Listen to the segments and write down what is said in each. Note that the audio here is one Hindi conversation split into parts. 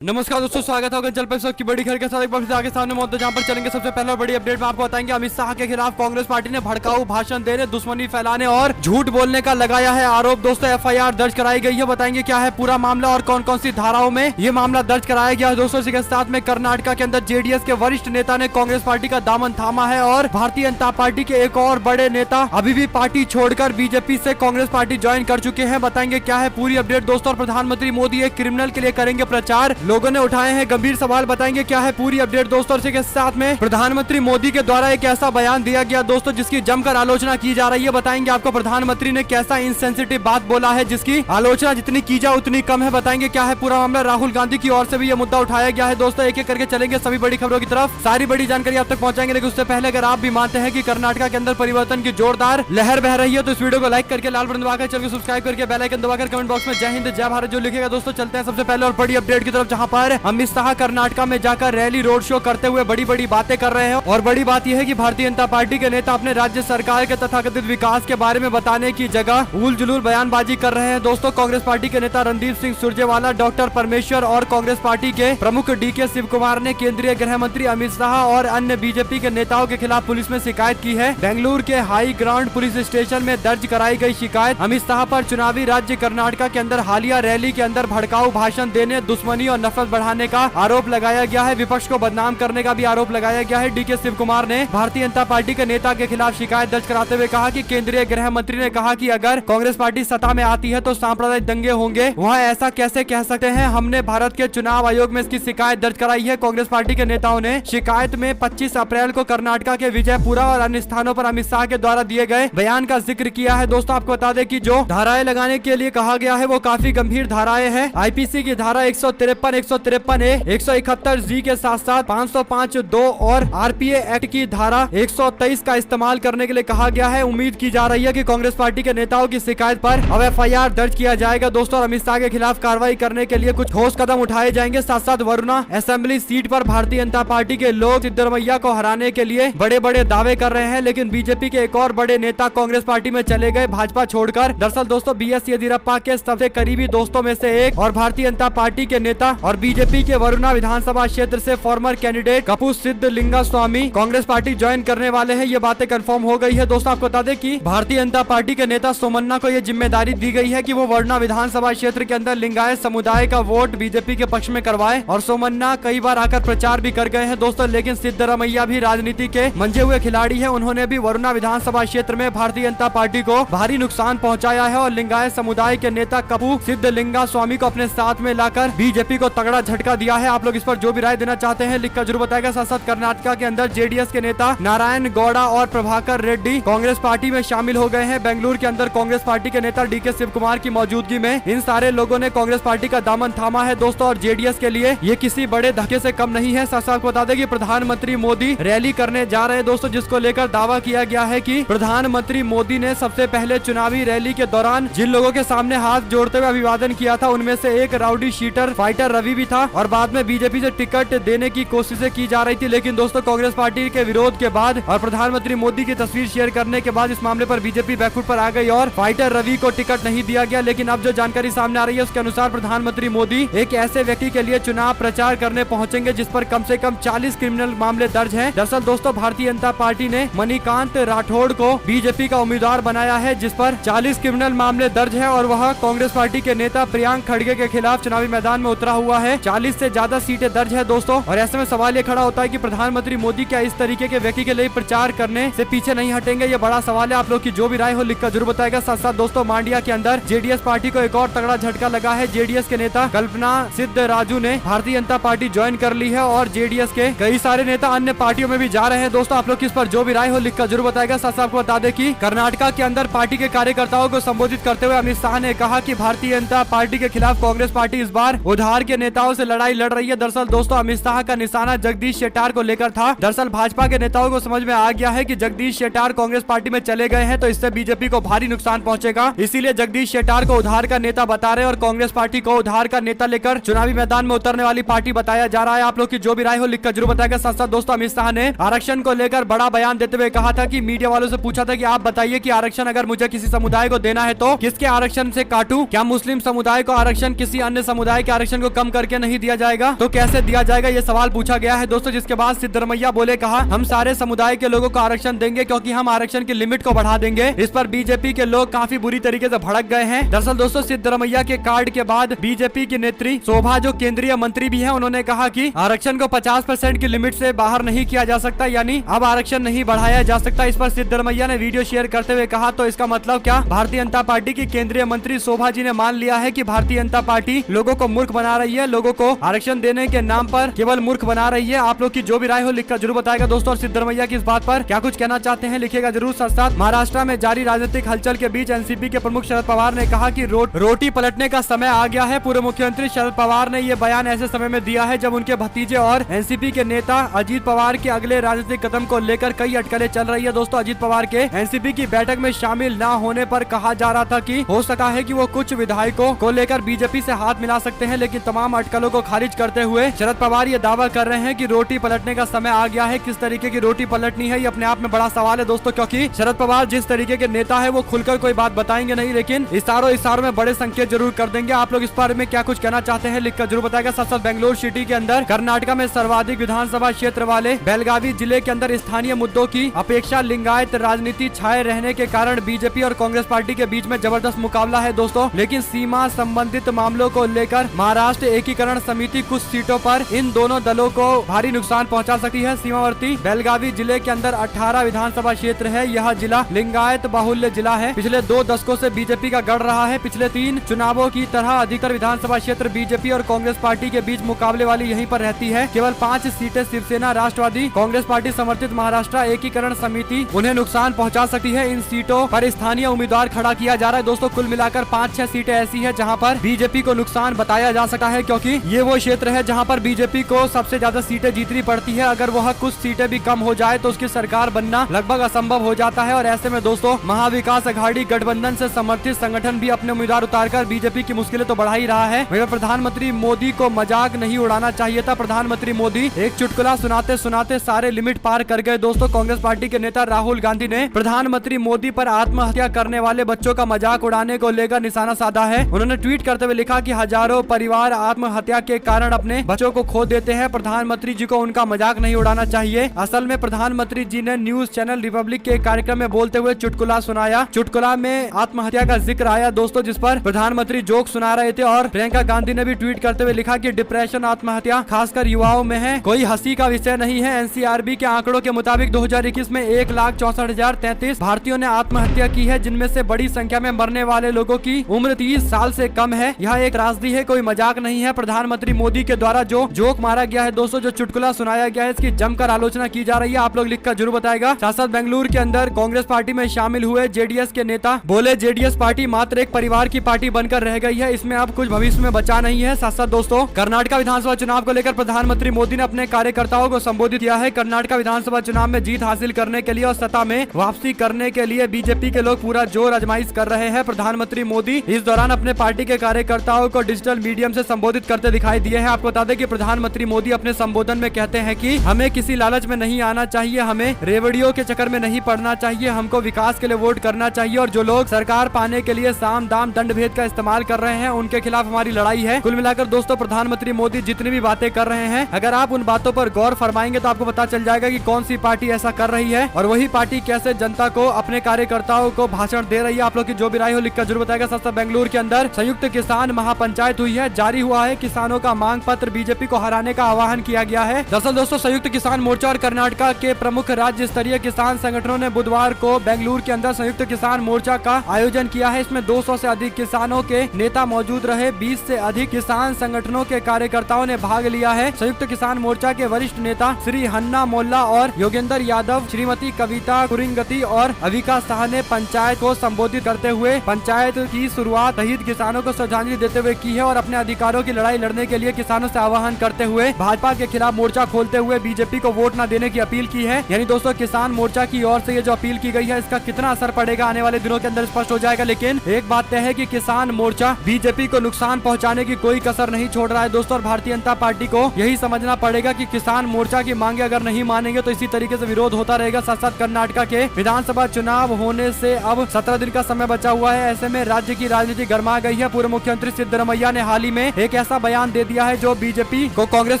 नमस्कार दोस्तों, स्वागत है जल पर की बड़ी खबर के साथ एक बार आगे सामने मौजूद जहां पर चलेंगे। सबसे पहले बड़ी अपडेट में आपको बताएंगे, अमित शाह के खिलाफ कांग्रेस पार्टी ने भड़काऊ भाषण देने, दुश्मनी फैलाने और झूठ बोलने का लगाया है आरोप। दोस्तों एफआईआर दर्ज कराई गई है, बताएंगे क्या है पूरा मामला और कौन कौन सी धाराओं में ये मामला दर्ज कराया गया है। दोस्तों इसी के साथ में कर्नाटक के अंदर जेडीएस के वरिष्ठ नेता ने कांग्रेस पार्टी का दामन थामा है और भारतीय जनता पार्टी के एक और बड़े नेता अभी भी पार्टी छोड़कर बीजेपी से कांग्रेस पार्टी ज्वाइन कर चुके हैं। बताएंगे क्या है पूरी अपडेट दोस्तों। और प्रधानमंत्री मोदी एक क्रिमिनल के लिए करेंगे प्रचार, लोगों ने उठाए हैं गंभीर सवाल। बताएंगे क्या है पूरी अपडेट दोस्तों। इसी के साथ में प्रधानमंत्री मोदी के द्वारा एक ऐसा बयान दिया गया दोस्तों जिसकी जमकर आलोचना की जा रही है। बताएंगे आपको प्रधानमंत्री ने कैसा इनसेंसिटिव बात बोला है जिसकी आलोचना जितनी की जाए उतनी कम है। बताएंगे क्या है पूरा मामला। राहुल गांधी की ओर से भी यह मुद्दा उठाया गया है दोस्तों। एक एक करके चलेंगे सभी बड़ी खबरों की तरफ, सारी बड़ी जानकारी आप तक पहुंचाएंगे। लेकिन उससे पहले अगर आप भी मानते हैं कि कर्नाटक के अंदर परिवर्तन की जोरदार लहर बह रही है तो इस वीडियो को लाइक करके लाल बटन दबाकर चैनल को सब्सक्राइब करके बेल आइकन दबाकर कमेंट बॉक्स में जय हिंद जय भारत जो लिखेगा दोस्तों। चलते हैं सबसे पहले और बड़ी अपडेट की तरफ, जहां पर अमित शाह कर्नाटक में जाकर रैली रोड शो करते हुए बड़ी बड़ी बातें कर रहे हैं। और बड़ी बात यह है कि भारतीय जनता पार्टी के नेता अपने राज्य सरकार के तथाकथित विकास के बारे में बताने की जगह उल जुलूल बयानबाजी कर रहे हैं दोस्तों। कांग्रेस पार्टी के नेता रणदीप सिंह सुरजेवाला, डॉक्टर परमेश्वर और कांग्रेस पार्टी के प्रमुख डीके शिव कुमार ने केंद्रीय गृह मंत्री अमित शाह और अन्य बीजेपी के नेताओं के खिलाफ पुलिस में शिकायत की है। बेंगलुरु के हाई ग्राउंड पुलिस स्टेशन में दर्ज कराई गई शिकायत अमित शाह पर चुनावी राज्य कर्नाटक के अंदर हालिया रैली के अंदर भड़काऊ भाषण देने, दुश्मनी और नफरत बढ़ाने का आरोप लगाया गया है। विपक्ष को बदनाम करने का भी आरोप लगाया गया है। डीके शिव कुमार ने भारतीय जनता पार्टी के नेता के खिलाफ शिकायत दर्ज कराते हुए कहा कि केंद्रीय गृह मंत्री ने कहा कि अगर कांग्रेस पार्टी सत्ता में आती है तो सांप्रदायिक दंगे होंगे। वह ऐसा कैसे कह सकते हैं। हमने भारत के चुनाव आयोग में इसकी शिकायत दर्ज कराई है। कांग्रेस पार्टी के नेताओं ने शिकायत में 25 अप्रैल को कर्नाटक के विजयपुरा और अन्य स्थानों पर अमित शाह के द्वारा दिए गए बयान का जिक्र किया है। दोस्तों आपको बता दें कि जो धाराएं लगाने के लिए कहा गया है वो काफी गंभीर धाराएं हैं। आईपीसी की धारा 153, 153 ए, 171 जी के साथ साथ 505(2) और आरपीए एक्ट की धारा 123 का इस्तेमाल करने के लिए कहा गया है। उम्मीद की जा रही है कि कांग्रेस पार्टी के नेताओं की शिकायत पर अब एफआईआर दर्ज किया जाएगा दोस्तों। और अमित शाह के खिलाफ कार्रवाई करने के लिए कुछ ठोस कदम उठाए जाएंगे। साथ साथ वरुणा असेंबली सीट पर भारतीय जनता पार्टी के लोग सिद्धरमैया को हराने के लिए बड़े बड़े दावे कर रहे हैं। लेकिन बीजेपी के एक और बड़े नेता कांग्रेस पार्टी में चले गए भाजपा छोड़कर। दरअसल दोस्तों बीएस येदियुरप्पा के सबसे करीबी दोस्तों में से एक और भारतीय जनता पार्टी के नेता और बीजेपी के वरुणा विधानसभा क्षेत्र से फॉर्मर कैंडिडेट कपू सिद्धलिंगा स्वामी कांग्रेस पार्टी ज्वाइन करने वाले हैं। ये बातें कंफर्म हो गई है दोस्तों। आपको बता दें कि भारतीय जनता पार्टी के नेता सोमन्ना को यह जिम्मेदारी दी गई है कि वो वरुणा विधानसभा क्षेत्र के अंदर लिंगायत समुदाय का वोट बीजेपी के पक्ष में करवाए। और सोमन्ना कई बार आकर प्रचार भी कर गए हैं दोस्तों। लेकिन सिद्धरमैया भी राजनीति के मंजे हुए खिलाड़ी है। उन्होंने भी वरुणा विधानसभा क्षेत्र में भारतीय जनता पार्टी को भारी नुकसान पहुँचाया है और लिंगायत समुदाय के नेता कपू सिद्धलिंगा स्वामी को अपने साथ में लाकर बीजेपी को तगड़ा झटका दिया है। आप लोग इस पर जो भी राय देना चाहते हैं लिखकर जरूर बताएगा। साथ साथ कर्नाटक के अंदर जेडीएस के नेता नारायण गौड़ा और प्रभाकर रेड्डी कांग्रेस पार्टी में शामिल हो गए हैं। बेंगलुरु के अंदर कांग्रेस पार्टी के नेता डीके शिव कुमार की मौजूदगी में इन सारे लोगों ने कांग्रेस पार्टी का दामन थामा है दोस्तों। और जेडीएस के लिए ये किसी बड़े धक्के से कम नहीं है। साथ साथ बता दें कि प्रधानमंत्री मोदी रैली करने जा रहे हैं दोस्तों, जिसको लेकर दावा किया गया है कि प्रधानमंत्री मोदी ने सबसे पहले चुनावी रैली के दौरान जिन लोगों के सामने हाथ जोड़ते हुए अभिवादन किया था उनमें से एक राउडी शीटर फाइटर रवि भी था। और बाद में बीजेपी से टिकट देने की कोशिशें की जा रही थी। लेकिन दोस्तों कांग्रेस पार्टी के विरोध के बाद और प्रधानमंत्री मोदी की तस्वीर शेयर करने के बाद इस मामले पर बीजेपी बैकफुट पर आ गई और फाइटर रवि को टिकट नहीं दिया गया। लेकिन अब जो जानकारी सामने आ रही है उसके अनुसार प्रधानमंत्री मोदी एक ऐसे व्यक्ति के लिए चुनाव प्रचार करने पहुंचेंगे जिस पर कम से कम 40 क्रिमिनल मामले दर्ज हैं। दरअसल दोस्तों भारतीय जनता पार्टी ने मणिकांत राठौड़ को बीजेपी का उम्मीदवार बनाया है जिस पर 40 क्रिमिनल मामले दर्ज है और वह कांग्रेस पार्टी के नेता प्रियांक खड़गे के खिलाफ चुनावी मैदान में उतरा हुआ है। 40 से ज्यादा सीटें दर्ज है दोस्तों। और ऐसे में सवाल ये खड़ा होता है कि प्रधानमंत्री मोदी क्या इस तरीके के व्यक्ति के लिए प्रचार करने से पीछे नहीं हटेंगे। ये बड़ा सवाल है। आप लोग की जो भी राय हो लिखकर जरूर बताएगा। साथ साथ दोस्तों मांडिया के अंदर जेडीएस पार्टी को एक और तगड़ा झटका लगा है। जेडीएस के नेता कल्पना सिद्धराजू ने भारतीय जनता पार्टी ज्वाइन कर ली है और जेडीएस के कई सारे नेता अन्य पार्टियों में भी जा रहे हैं दोस्तों। आप लोग किस पर जो भी राय हो लिखकर जरूर बताएगा। साथ साथ आपको बता दें कि कर्नाटक के अंदर पार्टी के कार्यकर्ताओं को संबोधित करते हुए अमित शाह ने कहा कि भारतीय जनता पार्टी के खिलाफ कांग्रेस पार्टी इस बार उधार के नेताओं से लड़ाई लड़ रही है। दरअसल दोस्तों अमित शाह का निशाना जगदीश शेट्टार को लेकर था। दरअसल भाजपा के नेताओं को समझ में आ गया है कि जगदीश शेट्टार कांग्रेस पार्टी में चले गए हैं तो इससे बीजेपी को भारी नुकसान पहुंचेगा। इसीलिए जगदीश शेट्टार को उधार का नेता बता रहे और कांग्रेस पार्टी को उधार का नेता लेकर चुनावी मैदान में उतरने वाली पार्टी बताया जा रहा है। आप लोग की जो भी राय हो लिखकर जरूर बताएगा। साथ साथ दोस्तों अमित शाह ने आरक्षण को लेकर बड़ा बयान देते हुए कहा था कि मीडिया वालों से पूछा था कि आप बताइए कि आरक्षण अगर मुझे किसी समुदाय को देना है तो किसके आरक्षण से काटूं? क्या मुस्लिम समुदाय को आरक्षण किसी अन्य समुदाय के आरक्षण को कम कम करके नहीं दिया जाएगा तो कैसे दिया जाएगा, ये सवाल पूछा गया है दोस्तों। जिसके बाद सिद्धरमैया बोले, कहा हम सारे समुदाय के लोगों को आरक्षण देंगे क्योंकि हम आरक्षण की लिमिट को बढ़ा देंगे। इस पर बीजेपी के लोग काफी बुरी तरीके से भड़क गए हैं। दरअसल दोस्तों सिद्धरमैया के कार्ड के बाद बीजेपी की नेत्री शोभा जो केंद्रीय मंत्री भी है, उन्होंने कहा कि आरक्षण को 50% की लिमिट से बाहर नहीं किया जा सकता, यानी अब आरक्षण नहीं बढ़ाया जा सकता। इस पर सिद्धरमैया ने वीडियो शेयर करते हुए कहा, तो इसका मतलब क्या भारतीय जनता पार्टी की केंद्रीय मंत्री शोभा जी ने मान लिया है कि भारतीय जनता पार्टी लोगों को मूर्ख बना रही है, लोगों को आरक्षण देने के नाम पर केवल मूर्ख बना रही है। आप लोग की जो भी राय हो लिखकर जरूर बताएगा दोस्तों। और सिद्धरमैया की इस बात पर क्या कुछ कहना चाहते हैं लिखिएगा जरूर। साथ साथ महाराष्ट्र में जारी राजनीतिक हलचल के बीच एनसीपी के प्रमुख शरद पवार ने कहा कि रोटी पलटने का समय आ गया है। पूर्व मुख्यमंत्री शरद पवार ने ये बयान ऐसे समय में दिया है जब उनके भतीजे और एनसीपी के नेता अजीत पवार के अगले राजनीतिक कदम को लेकर कई अटकलें चल रही है दोस्तों। अजीत पवार के एनसीपी की बैठक में शामिल न होने पर कहा जा रहा था कि हो सकता है कि वो कुछ विधायकों को लेकर बीजेपी से हाथ मिला सकते हैं, लेकिन तमाम अटकलों को खारिज करते हुए शरद पवार ये दावा कर रहे हैं कि रोटी पलटने का समय आ गया है। किस तरीके की रोटी पलटनी है ये अपने आप में बड़ा सवाल है दोस्तों, क्योंकि शरद पवार जिस तरीके के नेता है वो खुलकर कोई बात बताएंगे नहीं, लेकिन इशारों में बड़े संकेत जरूर कर देंगे। आप लोग इस बारे में क्या कुछ कहना चाहते हैं लिखकर जरूर बताएगा। साथ साथ बेंगलुरु सिटी के अंदर कर्नाटक में सर्वाधिक विधानसभा क्षेत्र वाले बेलगावी जिले के अंदर स्थानीय मुद्दों की अपेक्षा लिंगायत राजनीति छाए रहने के कारण बीजेपी और कांग्रेस पार्टी के बीच में जबरदस्त मुकाबला है दोस्तों। लेकिन सीमा संबंधित मामलों को लेकर महाराष्ट्र एकीकरण समिति कुछ सीटों पर इन दोनों दलों को भारी नुकसान पहुंचा सकती है। सीमावर्ती बेलगावी जिले के अंदर 18 विधानसभा क्षेत्र है। यह जिला लिंगायत बाहुल्य जिला है। पिछले 2 दशकों से बीजेपी का गढ़ रहा है। पिछले 3 चुनावों की तरह अधिकतर विधानसभा क्षेत्र बीजेपी और कांग्रेस पार्टी के बीच मुकाबले वाली यहीं पर रहती है। केवल 5 सीटें शिवसेना, राष्ट्रवादी कांग्रेस पार्टी समर्थित महाराष्ट्र एकीकरण समिति उन्हें नुकसान पहुंचा सकती है। इन सीटों पर स्थानीय उम्मीदवार खड़ा किया जा रहा है दोस्तों। कुल मिलाकर 5-6 सीटें ऐसी है जहां पर बीजेपी को नुकसान बताया जा सकता है, क्योंकि ये वो क्षेत्र है जहां पर बीजेपी को सबसे ज्यादा सीटें जीतनी पड़ती है। अगर वह कुछ सीटें भी कम हो जाए तो उसकी सरकार बनना लगभग असंभव हो जाता है। और ऐसे में दोस्तों महाविकास अघाड़ी गठबंधन से समर्थित संगठन भी अपने उम्मीदवार उतारकर बीजेपी की मुश्किलें तो बढ़ा ही रहा है। मगर प्रधानमंत्री मोदी को मजाक नहीं उड़ाना चाहिए था। प्रधानमंत्री मोदी एक चुटकुला सुनाते सुनाते सारे लिमिट पार कर गए दोस्तों। कांग्रेस पार्टी के नेता राहुल गांधी ने प्रधानमंत्री मोदी पर आत्महत्या करने वाले बच्चों का मजाक उड़ाने को लेकर निशाना साधा है। उन्होंने ट्वीट करते हुए लिखा कि हजारों परिवार आत्महत्या के कारण अपने बच्चों को खो देते हैं। प्रधानमंत्री जी को उनका मजाक नहीं उड़ाना चाहिए। असल में प्रधानमंत्री जी ने न्यूज चैनल रिपब्लिक के कार्यक्रम में बोलते हुए चुटकुला सुनाया। चुटकुला में आत्महत्या का जिक्र आया दोस्तों, जिस पर प्रधानमंत्री जोक सुना रहे थे। और प्रियंका गांधी ने भी ट्वीट करते हुए लिखा कि डिप्रेशन, आत्महत्या खासकर युवाओं में है, कोई हंसी का विषय नहीं है। एनसीआरबी के आंकड़ों के मुताबिक 2021 में 1,64,033 भारतीयों ने आत्महत्या की है, जिनमें से बड़ी संख्या में मरने वाले लोगों की उम्र 30 साल से कम है। यह एक त्रासदी है, कोई मजाक नहीं है। प्रधानमंत्री मोदी के द्वारा जो जोक मारा गया है दोस्तों, जो चुटकुला सुनाया गया है, इसकी जमकर आलोचना की जा रही है। आप लोग लिखकर जरूर बताएगा। साथ साथ बेंगलुरु के अंदर कांग्रेस पार्टी में शामिल हुए जेडीएस के नेता बोले, जेडीएस पार्टी मात्र एक परिवार की पार्टी बनकर रह गई है, इसमें अब कुछ भविष्य में बचा नहीं है। साथ साथ दोस्तों कर्नाटक विधानसभा चुनाव को लेकर प्रधानमंत्री मोदी ने अपने कार्यकर्ताओं को संबोधित किया है। कर्नाटक विधानसभा चुनाव में जीत हासिल करने के लिए और सत्ता में वापसी करने के लिए बीजेपी के लोग पूरा जोर आजमाइश कर रहे हैं। प्रधानमंत्री मोदी इस दौरान अपने पार्टी के कार्यकर्ताओं को डिजिटल मीडियम से संबोधित करते दिखाई दिए हैं। आपको बता दें कि प्रधानमंत्री मोदी अपने संबोधन में कहते हैं कि हमें किसी लालच में नहीं आना चाहिए, हमें रेवड़ियों के चक्कर में नहीं पड़ना चाहिए, हमको विकास के लिए वोट करना चाहिए। और जो लोग सरकार पाने के लिए साम दाम दंड भेद का इस्तेमाल कर रहे हैं, उनके खिलाफ हमारी लड़ाई है। कुल मिलाकर दोस्तों प्रधानमंत्री मोदी जितनी भी बातें कर रहे हैं, अगर आप उन बातों पर गौर फरमाएंगे तो आपको पता चल जाएगा कि कौन सी पार्टी ऐसा कर रही है और वही पार्टी कैसे जनता को, अपने कार्यकर्ताओं को भाषण दे रही है। आप लोग की जो भी राय हो लिखकर जरूर बताएगा। साथ बेंगलुरु के अंदर संयुक्त किसान महापंचायत हुई है। जारी हुआ है किसानों का मांग पत्र, बीजेपी को हराने का आह्वान किया गया है। दरअसल दोस्तों संयुक्त किसान मोर्चा और कर्नाटक के प्रमुख राज्य स्तरीय किसान संगठनों ने बुधवार को बेंगलुरु के अंदर संयुक्त किसान मोर्चा का आयोजन किया है। इसमें 200 से अधिक किसानों के नेता मौजूद रहे। 20 से अधिक किसान संगठनों के कार्यकर्ताओं ने भाग लिया है। संयुक्त किसान मोर्चा के वरिष्ठ नेता श्री हन्ना मोल्ला और योगेंद्र यादव, श्रीमती कविता कुरिंगती और अविका शाह ने पंचायत को संबोधित करते हुए पंचायत की शुरुआत शहीद किसानों को श्रद्धांजलि देते हुए की है और अपने अधिकारों की लड़ाई लड़ने के लिए किसानों से आह्वान करते हुए भाजपा के खिलाफ मोर्चा खोलते हुए बीजेपी को वोट न देने की अपील की है। यानी दोस्तों किसान मोर्चा की ओर से ये जो अपील की गई है, इसका कितना असर पड़ेगा आने वाले दिनों के अंदर स्पष्ट हो जाएगा। लेकिन एक बात तय है कि किसान मोर्चा बीजेपी को नुकसान पहुंचाने की कोई कसर नहीं छोड़ रहा है दोस्तों। और भारतीय जनता पार्टी को यही समझना पड़ेगा कि किसान मोर्चा की मांगे अगर नहीं मानेंगे तो इसी तरीके से विरोध होता रहेगा। साथ साथ कर्नाटक के विधानसभा चुनाव होने से अब 17 दिन का समय बचा हुआ है। ऐसे में राज्य की राजनीति गर्मा गई है। पूर्व मुख्यमंत्री सिद्धरमैया ने हाल ही में एक ऐसा बयान दे दिया है जो बीजेपी को कांग्रेस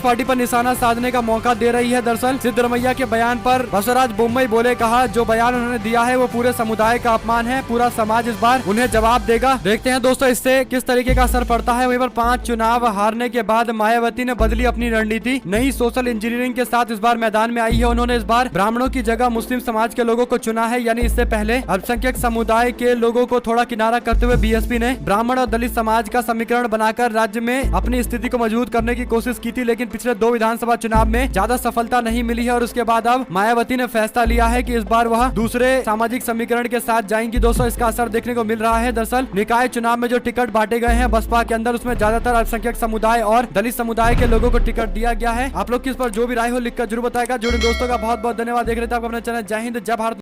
पार्टी पर निशाना साधने का मौका दे रही है। दरअसल सिद्धरमैया के बयान पर बसवराज बोम्मई बोले, कहा जो बयान उन्होंने दिया है वो पूरे समुदाय का अपमान है, पूरा समाज इस बार उन्हें जवाब देगा। देखते हैं दोस्तों इससे किस तरीके का असर पड़ता है। वहीं पर 5 चुनाव हारने के बाद मायावती ने बदली अपनी रणनीति, नई सोशल इंजीनियरिंग के साथ इस बार मैदान में आई है। उन्होंने इस बार ब्राह्मणों की जगह मुस्लिम समाज के लोगों को चुना है, यानी इससे पहले अल्पसंख्यक समुदाय के लोगों को थोड़ा किनारा करते हुए बीएसपी ने ब्राह्मण और दलित समाज का समीकरण बनाकर राज्य में अपनी स्थिति को मजबूत करने की कोशिश की थी, लेकिन पिछले 2 विधानसभा चुनाव में ज्यादा सफलता नहीं मिली है और उसके बाद अब मायावती ने फैसला लिया है कि इस बार वह दूसरे सामाजिक समीकरण के साथ जाएंगी। दोस्तों इसका असर देखने को मिल रहा है। दरअसल निकाय चुनाव में जो टिकट बांटे गए हैं बसपा के अंदर, उसमें ज्यादातर अल्पसंख्यक समुदाय और दलित समुदाय के लोगों को टिकट दिया गया है। आप लोग की इस पर जो भी राय हो लिखकर जरूर बताएगा। जुड़े दोस्तों का बहुत बहुत धन्यवाद। देख रहे थे आपको अपना चैनल जय हिंद जय भारत।